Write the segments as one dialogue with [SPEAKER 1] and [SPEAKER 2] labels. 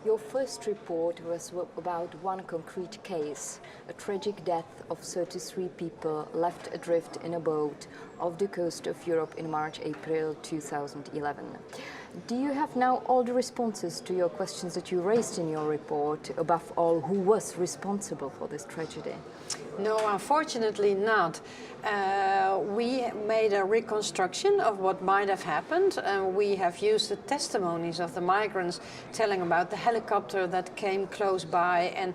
[SPEAKER 1] Your first report was about one concrete case, a tragic death of 33 people left adrift in a boat off the coast of Europe in March-April 2011. Do you have now all the responses to your questions that you raised in your report, above all, who was responsible for this tragedy?
[SPEAKER 2] No, unfortunately not. We made a reconstruction of what might have happened. We have used the testimonies of the migrants telling about the helicopter that came close by and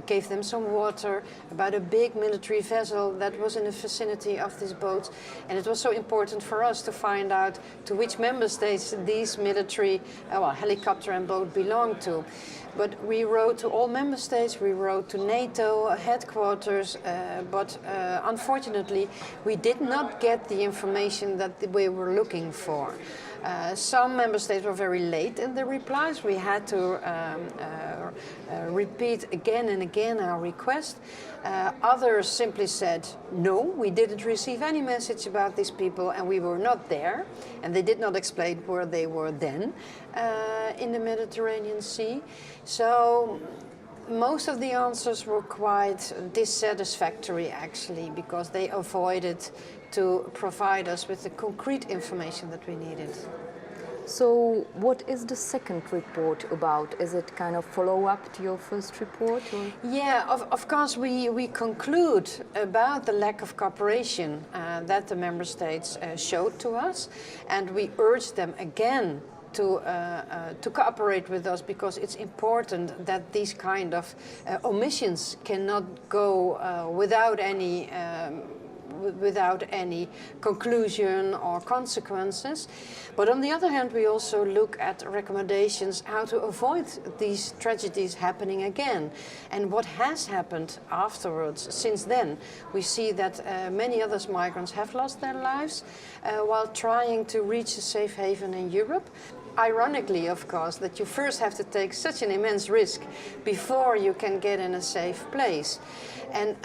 [SPEAKER 2] gave them some water, about a big military vessel that was in the vicinity of this boat. And it was so important for us to find out to which member states these military helicopter and boat belonged to. But we wrote to all member states, we wrote to NATO headquarters, but unfortunately we did not get the information that we were looking for. Some member states were very late in the replies. We had to repeat again and again our request. Others simply said, no, we didn't receive any message about these people and we were not there. And they did not explain where they were then in the Mediterranean Sea. So most of the answers were quite dissatisfactory actually, because they avoided to provide us with the concrete information that we needed.
[SPEAKER 1] So what is the second report about? Is it kind of follow-up to your first report? Or?
[SPEAKER 2] Yeah, of course we conclude about the lack of cooperation that the member states showed to us, and we urge them again to cooperate with us, because it's important that these kind of omissions cannot go without any conclusion or consequences. But on the other hand, we also look at recommendations how to avoid these tragedies happening again. And what has happened afterwards, since then, we see that many other migrants have lost their lives while trying to reach a safe haven in Europe. Ironically, of course, that you first have to take such an immense risk before you can get in a safe place. And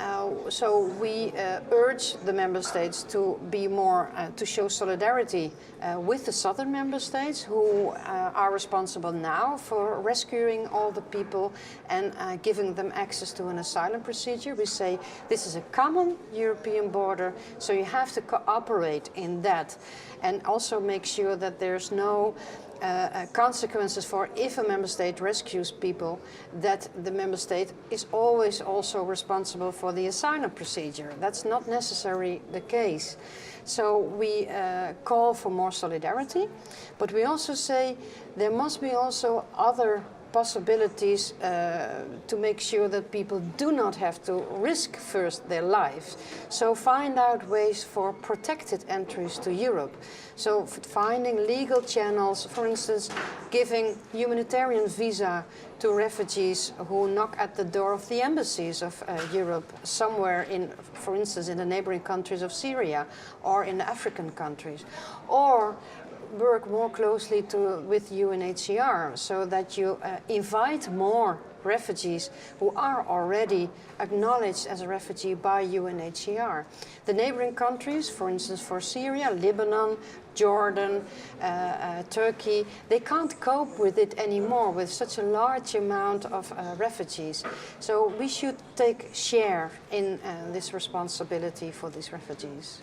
[SPEAKER 2] so we urge the member states to be more, to show solidarity with the southern member states who are responsible now for rescuing all the people and giving them access to an asylum procedure. We say this is a common European border, so you have to cooperate in that, and also make sure that there's no consequences for if a member state rescues people, that the member state is always also responsible for the asylum procedure. That's not necessarily the case. So we call for more solidarity, but we also say there must be also other possibilities to make sure that people do not have to risk first their lives. So find out ways for protected entries to Europe. So finding legal channels, for instance, giving humanitarian visa to refugees who knock at the door of the embassies of Europe, somewhere in, for instance, in the neighboring countries of Syria or in the African countries. Or work more closely with UNHCR, so that you invite more refugees who are already acknowledged as a refugee by UNHCR. The neighboring countries, for instance for Syria, Lebanon, Jordan, Turkey, they can't cope with it anymore with such a large amount of refugees. So we should take share in this responsibility for these refugees.